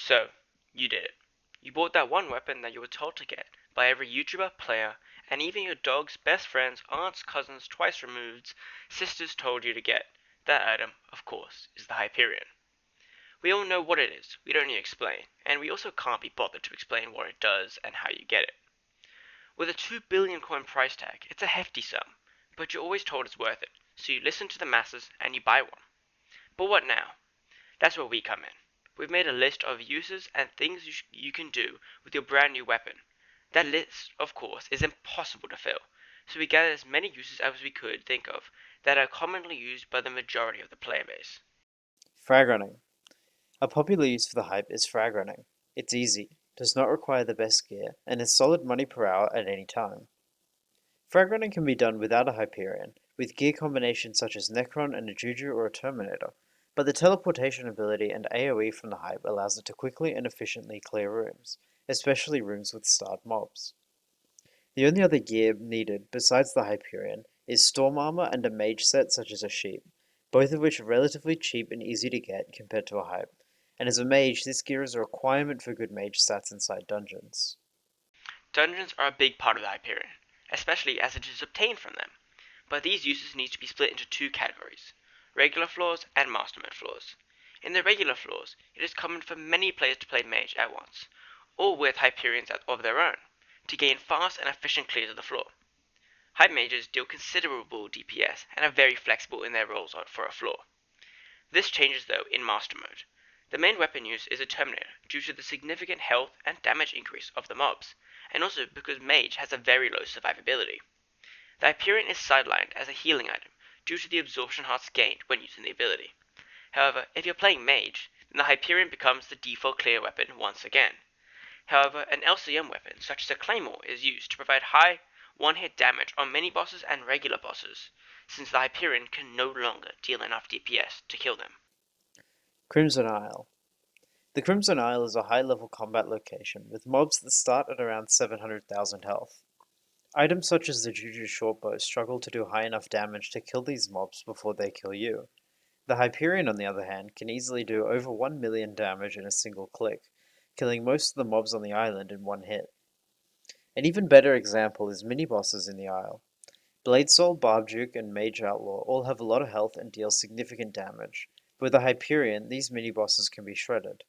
So, you did it. You bought that one weapon that you were told to get by every YouTuber, player, and even your dog's best friends, aunts, cousins, twice removed, sisters told you to get. That item, of course, is the Hyperion. We all know what it is, we don't need to explain, and we also can't be bothered to explain what it does and how you get it. With a 2 billion coin price tag, it's a hefty sum, but you're always told it's worth it, so you listen to the masses and you buy one. But what now? That's where we come in. We've made a list of uses and things you can do with your brand new weapon. That list, of course, is impossible to fill, so we gathered as many uses as we could think of that are commonly used by the majority of the player base. Frag Running. A popular use for the hype is frag running. It's easy, does not require the best gear, and is solid money per hour at any time. Frag running can be done without a Hyperion, with gear combinations such as Necron and a Juju or a Terminator, but the teleportation ability and AoE from the hype allows it to quickly and efficiently clear rooms, especially rooms with starred mobs. The only other gear needed besides the Hyperion is Storm Armor and a mage set such as a Sheep, both of which are relatively cheap and easy to get compared to a hype, and as a mage this gear is a requirement for good mage stats inside dungeons. Dungeons are a big part of the Hyperion, especially as it is obtained from them, but these uses need to be split into two categories: regular floors and master mode floors. In the regular floors, it is common for many players to play mage at once, or with Hyperions of their own, to gain fast and efficient clears of the floor. Hype mages deal considerable DPS and are very flexible in their roles for a floor. This changes though in master mode. The main weapon use is a Terminator due to the significant health and damage increase of the mobs, and also because mage has a very low survivability. The Hyperion is sidelined as a healing item due to the absorption hearts gained when using the ability. However, if you're playing mage, then the Hyperion becomes the default clear weapon once again. However, an LCM weapon such as a Claymore is used to provide high one-hit damage on mini bosses and regular bosses, since the Hyperion can no longer deal enough DPS to kill them. Crimson Isle. The Crimson Isle is a high-level combat location, with mobs that start at around 700,000 health. Items such as the Juju shortbow struggle to do high enough damage to kill these mobs before they kill you. The Hyperion, on the other hand, can easily do over 1 million damage in a single click, killing most of the mobs on the island in one hit. An even better example is mini-bosses in the Isle. Bladesoul, Barbduke, and Mage Outlaw all have a lot of health and deal significant damage, but with the Hyperion, these mini-bosses can be shredded.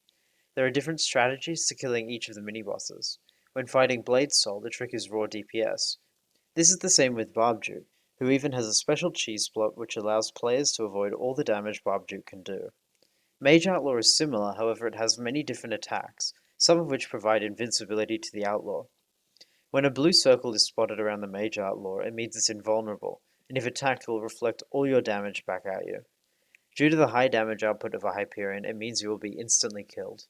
There are different strategies to killing each of the mini-bosses. When fighting Bladesoul, the trick is raw DPS. This is the same with Barbduke, who even has a special cheese plot which allows players to avoid all the damage Barbduke can do. Mage Outlaw is similar, however it has many different attacks, some of which provide invincibility to the Outlaw. When a blue circle is spotted around the Mage Outlaw, it means it's invulnerable, and if attacked will reflect all your damage back at you. Due to the high damage output of a Hyperion, it means you will be instantly killed.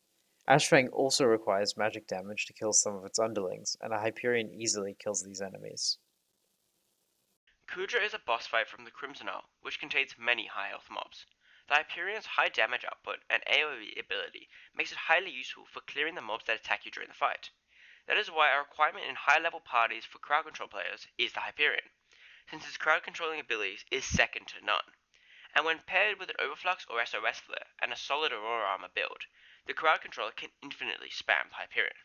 Ashfang also requires magic damage to kill some of its underlings, and a Hyperion easily kills these enemies. Kudra is a boss fight from the Crimson Isle, which contains many high health mobs. The Hyperion's high damage output and AoE ability makes it highly useful for clearing the mobs that attack you during the fight. That is why a requirement in high level parties for crowd control players is the Hyperion, since its crowd controlling abilities is second to none. And when paired with an Overflux or SOS flare and a solid Aurora armor build, the crowd controller can infinitely spam the Hyperion.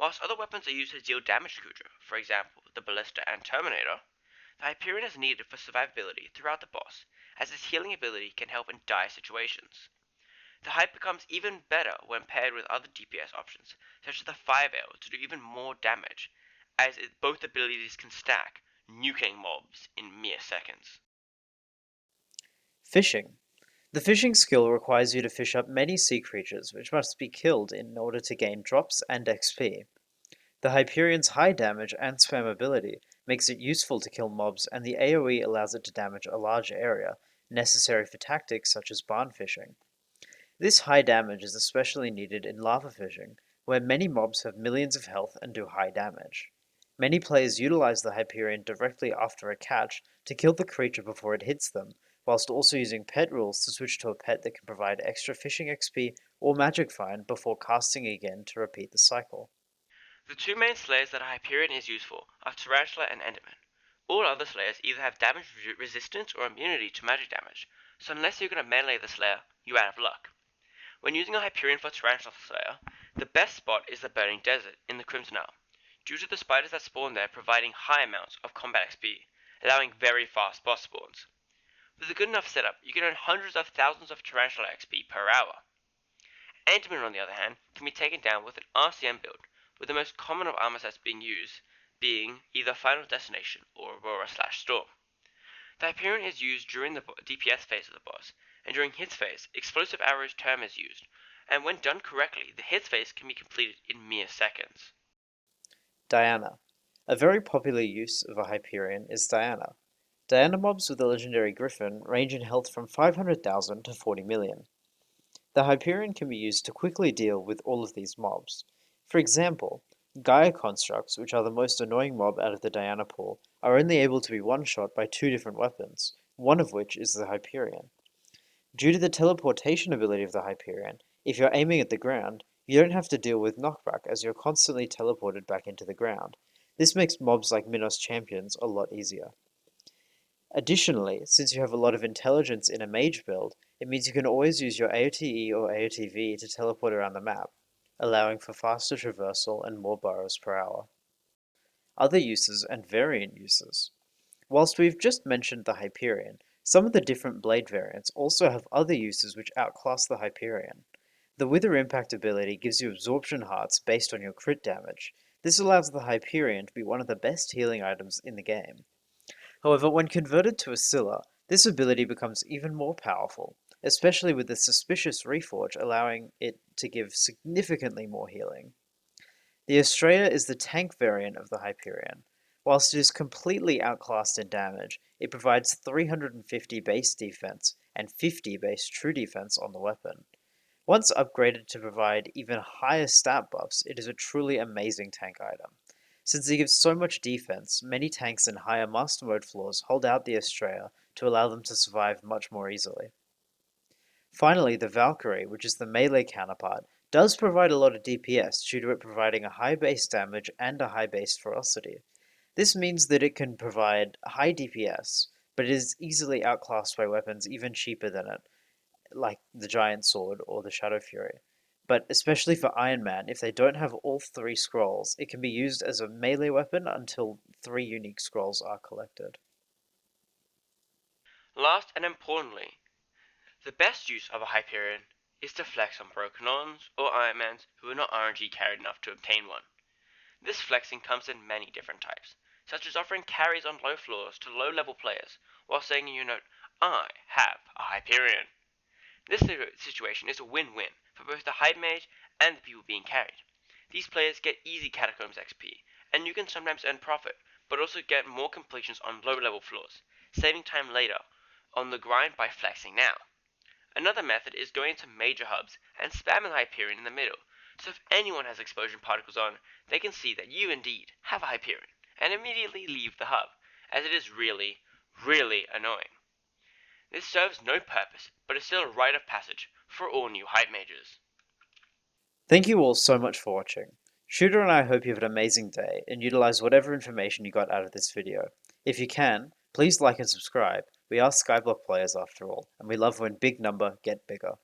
Whilst other weapons are used to deal damage to Kudra, for example the Ballista and Terminator, the Hyperion is needed for survivability throughout the boss, as its healing ability can help in dire situations. The hype becomes even better when paired with other DPS options, such as the 5L to do even more damage, as both abilities can stack, nuking mobs in mere seconds. Fishing. The fishing skill requires you to fish up many sea creatures, which must be killed in order to gain drops and XP. The Hyperion's high damage and spam ability makes it useful to kill mobs, and the AoE allows it to damage a large area, necessary for tactics such as barn fishing. This high damage is especially needed in lava fishing, where many mobs have millions of health and do high damage. Many players utilize the Hyperion directly after a catch to kill the creature before it hits them, whilst also using pet rules to switch to a pet that can provide extra fishing XP or magic find before casting again to repeat the cycle. The two main slayers that a Hyperion is used for are Tarantula and Enderman. All other slayers either have damage resistance or immunity to magic damage, so unless you're going to melee the slayer, you're out of luck. When using a Hyperion for Tarantula Slayer, the best spot is the Burning Desert in the Crimson Isle, due to the spiders that spawn there providing high amounts of combat XP, allowing very fast boss spawns. With a good enough setup, you can earn hundreds of thousands of Tarantula XP per hour. Antimon, on the other hand, can be taken down with an RCM build, with the most common of armor sets being used being either Final Destination or Aurora/Storm. The Hyperion is used during the DPS phase of the boss, and during hits phase, Explosive Arrow's term is used, and when done correctly, the hits phase can be completed in mere seconds. Diana. A very popular use of a Hyperion is Diana. Diana mobs with the legendary Griffin range in health from 500,000 to 40 million. The Hyperion can be used to quickly deal with all of these mobs. For example, Gaia constructs, which are the most annoying mob out of the Diana pool, are only able to be one-shot by two different weapons, one of which is the Hyperion. Due to the teleportation ability of the Hyperion, if you're aiming at the ground, you don't have to deal with knockback as you're constantly teleported back into the ground. This makes mobs like Minos champions a lot easier. Additionally, since you have a lot of intelligence in a mage build, it means you can always use your AoTE or AoTV to teleport around the map, allowing for faster traversal and more burrows per hour. Other uses and variant uses. Whilst we've just mentioned the Hyperion, some of the different blade variants also have other uses which outclass the Hyperion. The Wither Impact ability gives you absorption hearts based on your crit damage. This allows the Hyperion to be one of the best healing items in the game. However, when converted to a Scylla, this ability becomes even more powerful, especially with the Suspicious Reforge allowing it to give significantly more healing. The Estrella is the tank variant of the Hyperion. Whilst it is completely outclassed in damage, it provides 350 base defense and 50 base true defense on the weapon. Once upgraded to provide even higher stat buffs, it is a truly amazing tank item. Since it gives so much defense, many tanks in higher Master Mode floors hold out the Estrella to allow them to survive much more easily. Finally, the Valkyrie, which is the melee counterpart, does provide a lot of DPS due to it providing a high base damage and a high base ferocity. This means that it can provide high DPS, but it is easily outclassed by weapons even cheaper than it, like the Giant Sword or the Shadow Fury. But especially for Iron Man, if they don't have all three scrolls, it can be used as a melee weapon until 3 unique scrolls are collected. Last and importantly, the best use of a Hyperion is to flex on broken ons or Ironmans who are not RNG carried enough to obtain one. This flexing comes in many different types, such as offering carries on low floors to low level players while saying in your note, I have a Hyperion. This situation is a win-win for both the Hype Mage and the people being carried. These players get easy Catacombs XP, and you can sometimes earn profit, but also get more completions on low level floors, saving time later on the grind by flexing now. Another method is going to major hubs and spamming Hyperion in the middle, so if anyone has explosion particles on, they can see that you indeed have a Hyperion, and immediately leave the hub, as it is really, really annoying. This serves no purpose, but is still a rite of passage for all new hype mages. Thank you all so much for watching. Shooter and I hope you have an amazing day and utilize whatever information you got out of this video. If you can, please like and subscribe. We are skyblock players after all, and we love when big number get bigger.